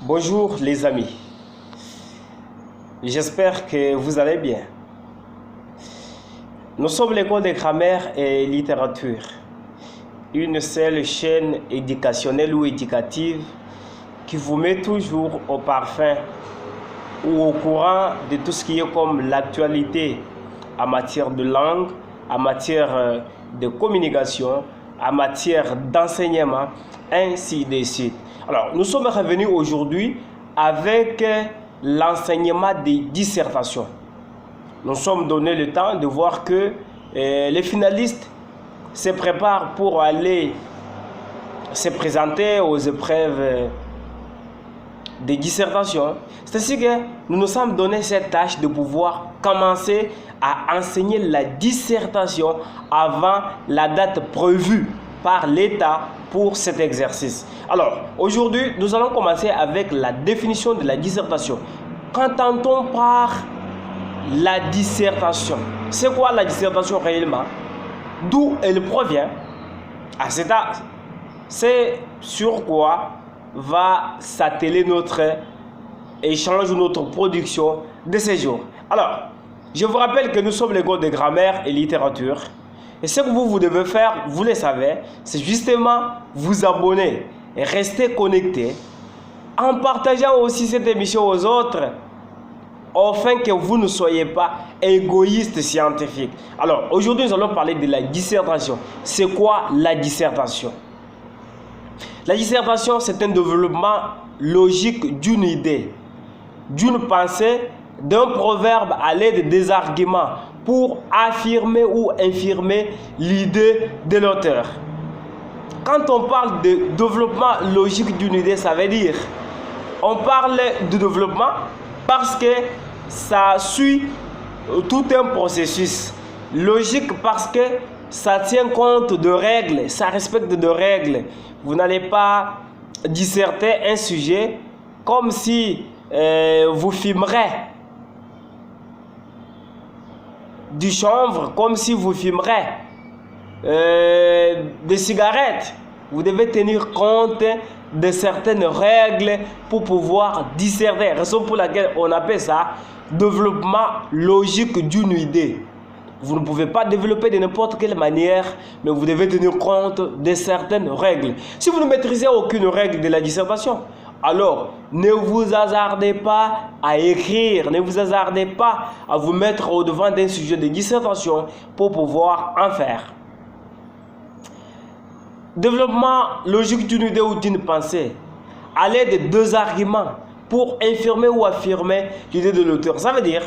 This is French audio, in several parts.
Bonjour les amis, j'espère que vous allez bien. Nous sommes l'école de grammaire et littérature, une seule chaîne éducationnelle ou éducative qui vous met toujours au parfum ou au courant de tout ce qui est comme l'actualité en matière de langue, en matière de communication, en matière d'enseignement, ainsi de suite. Alors, nous sommes revenus aujourd'hui avec l'enseignement des dissertations. Nous sommes donné le temps de voir que les finalistes se préparent pour aller se présenter aux épreuves des dissertations. C'est ainsi que nous nous sommes donné cette tâche de pouvoir commencer à enseigner la dissertation avant la date prévue par l'État pour cet exercice. Alors, aujourd'hui, nous allons commencer avec la définition de la dissertation. Qu'entend-on par la dissertation? C'est quoi la dissertation réellement? D'où elle provient? C'est sur quoi va s'atteler notre échange ou notre production de ces jours. Alors, je vous rappelle que nous sommes l'école de grammaire et littérature. Et ce que vous devez faire, vous le savez, c'est justement vous abonner et rester connecté en partageant aussi cette émission aux autres afin que vous ne soyez pas égoïste scientifique. Alors, aujourd'hui, nous allons parler de la dissertation. C'est quoi la dissertation? La dissertation, c'est un développement logique d'une idée, d'une pensée, d'un proverbe à l'aide des arguments pour affirmer ou infirmer l'idée de l'auteur. Quand on parle de développement logique d'une idée, ça veut dire on parle de développement parce que ça suit tout un processus logique, parce que ça tient compte de règles, ça respecte de règles. Vous n'allez pas disserter un sujet comme si vous fumerez du chanvre, comme si vous fumerez des cigarettes. Vous devez tenir compte de certaines règles pour pouvoir disserter. Raison pour laquelle on appelle ça développement logique d'une idée. Vous ne pouvez pas développer de n'importe quelle manière, mais vous devez tenir compte de certaines règles. Si vous ne maîtrisez aucune règle de la dissertation, alors ne vous hasardez pas à écrire, ne vous hasardez pas à vous mettre au devant d'un sujet de dissertation pour pouvoir en faire. Développement logique d'une idée ou d'une pensée à l'aide de deux arguments pour infirmer ou affirmer l'idée de l'auteur. Ça veut dire,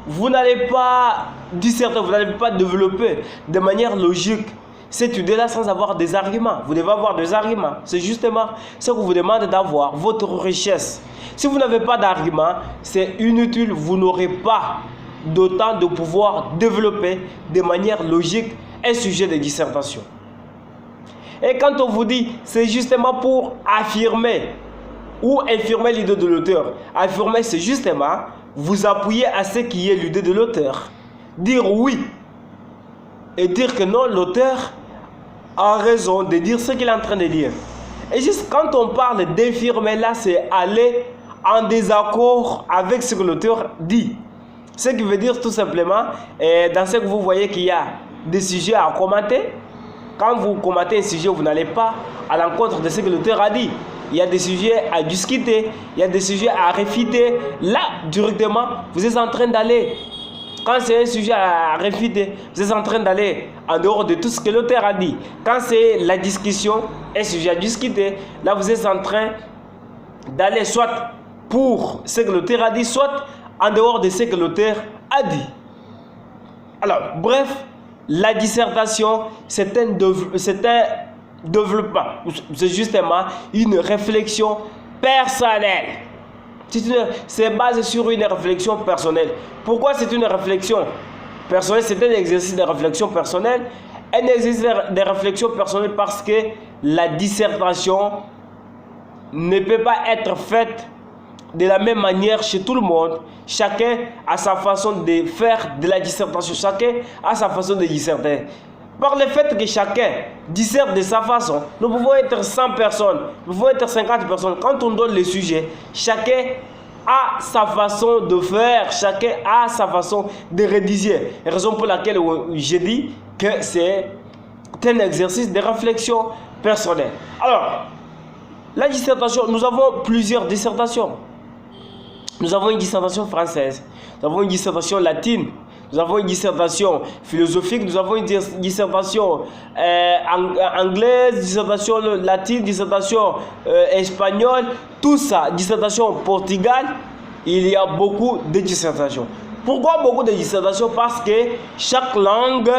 vous n'allez pas disserter, vous n'allez pas développer de manière logique cette idée-là sans avoir des arguments. Vous devez avoir des arguments. C'est justement ce que vous demande d'avoir, votre richesse. Si vous n'avez pas d'arguments, c'est inutile. Vous n'aurez pas d'autant de pouvoir développer de manière logique un sujet de dissertation. Et quand on vous dit, c'est justement pour affirmer ou infirmer l'idée de l'auteur. Affirmer, c'est justement vous appuyer à ce qui est l'idée de l'auteur. Dire oui et dire que non, l'auteur a raison de dire ce qu'il est en train de dire. Et juste quand on parle d'infirmer, là, c'est aller en désaccord avec ce que l'auteur dit. Ce qui veut dire tout simplement, dans ce que vous voyez qu'il y a des sujets à commenter, quand vous commentez un sujet, vous n'allez pas à l'encontre de ce que l'auteur a dit. Il y a des sujets à discuter, il y a des sujets à réfuter. Là, directement, vous êtes en train d'aller. Quand c'est un sujet à réfuter, vous êtes en train d'aller en dehors de tout ce que l'auteur a dit. Quand c'est la discussion, un sujet à discuter, là, vous êtes en train d'aller soit pour ce que l'auteur a dit, soit en dehors de ce que l'auteur a dit. Alors, bref, la dissertation, c'est un développement, c'est justement une réflexion personnelle. C'est basé sur une réflexion personnelle. Pourquoi c'est une réflexion personnelle? C'est un exercice de réflexion personnelle. Un exercice de réflexion personnelle parce que la dissertation ne peut pas être faite de la même manière chez tout le monde. Chacun a sa façon de faire de la dissertation. Chacun a sa façon de disserter. Par le fait que chacun disserte de sa façon, nous pouvons être 100 personnes, nous pouvons être 50 personnes. Quand on donne le sujet, chacun a sa façon de faire, chacun a sa façon de rédiger. Raison pour laquelle j'ai dit que c'est un exercice de réflexion personnelle. Alors, la dissertation, nous avons plusieurs dissertations. Nous avons une dissertation française, nous avons une dissertation latine, nous avons une dissertation philosophique, nous avons une dissertation anglaise, dissertation latine, dissertation espagnole, tout ça, dissertation Portugal, il y a beaucoup de dissertations. Pourquoi beaucoup de dissertations? Parce que chaque langue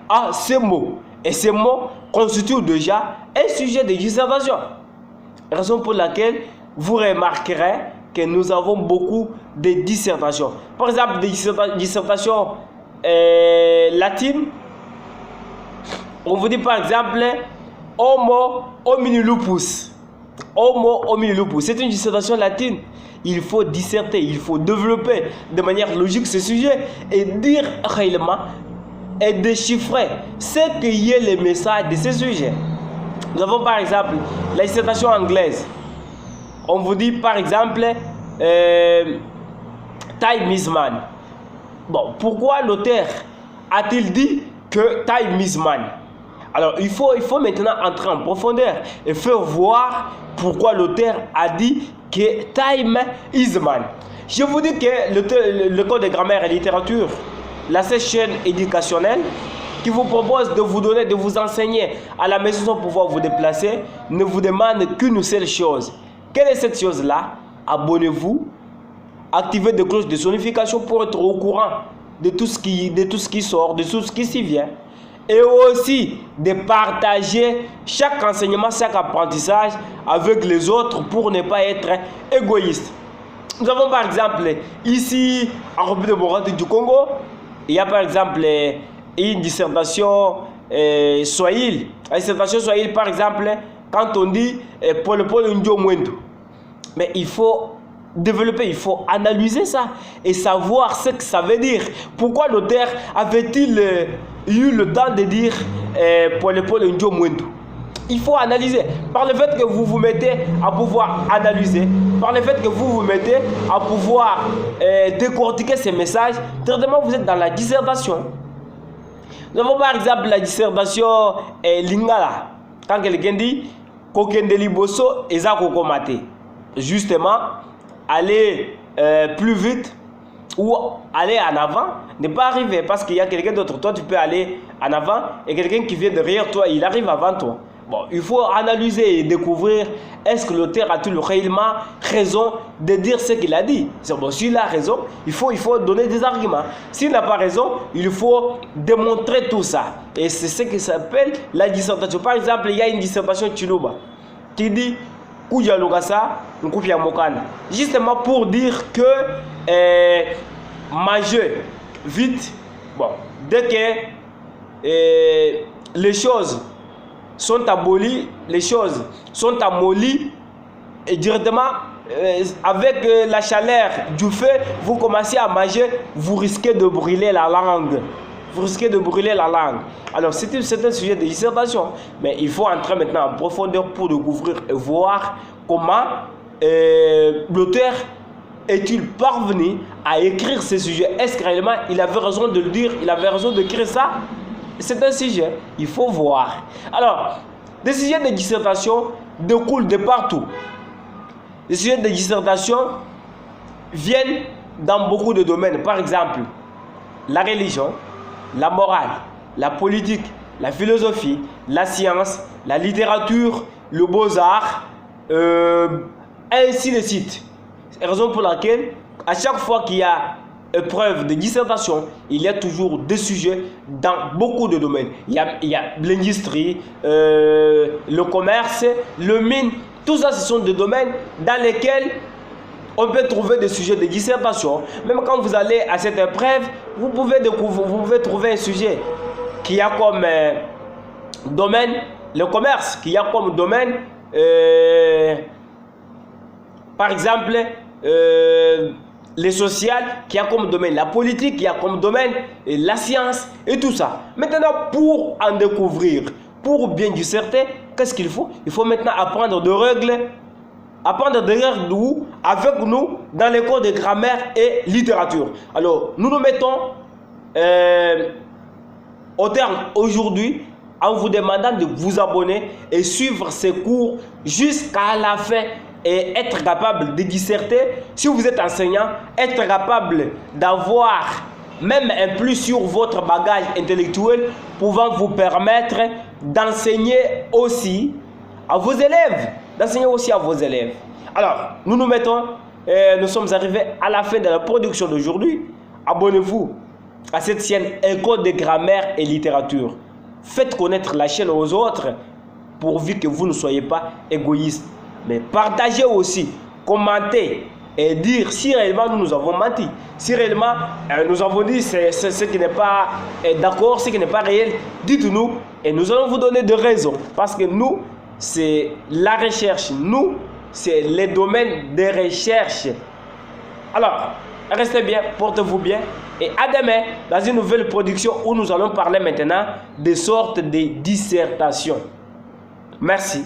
a ses mots. Et ces mots constituent déjà un sujet de dissertation. Raison pour laquelle vous remarquerez que nous avons beaucoup de dissertations. Par exemple, des dissertations latines. On vous dit par exemple Homo homini lupus. Homo homini lupus. C'est une dissertation latine. Il faut disserter, il faut développer de manière logique ce sujet et dire réellement et déchiffrer ce qui est le message de ce sujet. Nous avons par exemple la dissertation anglaise. On vous dit par exemple Time is man. Bon, pourquoi l'auteur a-t-il dit que time is man? Alors il faut maintenant entrer en profondeur et faire voir pourquoi l'auteur a dit que time is man. Je vous dis que le code de grammaire et littérature, la chaîne éducationnelle qui vous propose de vous donner, de vous enseigner à la maison sans pouvoir vous déplacer, ne vous demande qu'une seule chose. Quelle est cette chose-là? Abonnez-vous, activez des cloches de sonification pour être au courant de tout ce qui sort, de tout ce qui s'y vient. Et aussi de partager chaque enseignement, chaque apprentissage avec les autres pour ne pas être égoïste. Nous avons par exemple ici en République démocratique du Congo, il y a par exemple une dissertation Swahili. La dissertation Swahili par exemple, quand on dit Pole Pole Ndio Mwendo. Mais il faut développer, il faut analyser ça et savoir ce que ça veut dire. Pourquoi l'auteur avait-il eu le temps de dire Pole Pole Ndio Mwendo? Il faut analyser. Par le fait que vous vous mettez à pouvoir analyser, par le fait que vous vous mettez à pouvoir décortiquer ces messages, directement vous êtes dans la dissertation. Nous avons par exemple la dissertation Lingala. Quand quelqu'un dit Kokende Liboso Eza Kokomate, justement, aller plus vite ou aller en avant n'est pas arrivé parce qu'il y a quelqu'un d'autre. Toi, tu peux aller en avant et quelqu'un qui vient derrière toi, il arrive avant toi. Bon, il faut analyser et découvrir est-ce que l'auteur a-t-il réellement raison de dire ce qu'il a dit. Bon, s'il a raison, il faut donner des arguments. S'il n'a pas raison, il faut démontrer tout ça. Et c'est ce qui s'appelle la dissertation. Par exemple, il y a une dissertation Chiluba qui dit Kuja Lugasa, Nkupia Mokana. Justement pour dire que manger vite, bon, dès que les choses sont abolies, les choses sont amollies et directement avec la chaleur du feu, vous commencez à manger, vous risquez de brûler la langue. Vous risquez de brûler la langue. Alors c'est un sujet de dissertation, mais il faut entrer maintenant en profondeur pour découvrir et voir comment l'auteur est-il parvenu à écrire ce sujet. Est-ce que réellement il avait raison de le dire, il avait raison d'écrire ça? C'est un sujet, il faut voir. Alors, des sujets de dissertation découlent de partout. Les sujets de dissertation viennent dans beaucoup de domaines. Par exemple, la religion, la morale, la politique, la philosophie, la science, la littérature, le beaux-arts, ainsi de suite. C'est la raison pour laquelle, à chaque fois qu'il y a épreuve de dissertation, il y a toujours des sujets dans beaucoup de domaines. Il y a l'industrie, le commerce, le mine. Tout ça, ce sont des domaines dans lesquels on peut trouver des sujets de dissertation. Même quand vous allez à cette épreuve, vous pouvez trouver un sujet qui a comme domaine le commerce, qui a comme domaine, par exemple, les sociales, qui a comme domaine la politique, qui a comme domaine la science et tout ça. Maintenant, pour en découvrir, pour bien disserter, qu'est-ce qu'il faut? Il faut maintenant apprendre des règles avec nous dans les cours de grammaire et littérature. Alors, nous nous mettons au terme aujourd'hui en vous demandant de vous abonner et suivre ces cours jusqu'à la fin et être capable de disserter. Si vous êtes enseignant, être capable d'avoir même un plus sur votre bagage intellectuel pouvant vous permettre d'enseigner aussi à vos élèves. Alors, nous nous mettons, nous sommes arrivés à la fin de la production d'aujourd'hui. Abonnez-vous à cette chaîne École de grammaire et littérature. Faites connaître la chaîne aux autres pourvu que vous ne soyez pas égoïste. Mais partagez aussi, commentez et dire si réellement nous avons menti. Si réellement nous avons dit ce qui n'est pas d'accord, ce qui n'est pas réel, dites-nous et nous allons vous donner des raisons. Parce que nous, c'est la recherche. Nous, c'est les domaines de recherche. Alors, restez bien, portez-vous bien et à demain dans une nouvelle production où nous allons parler maintenant des sortes de dissertations. Merci.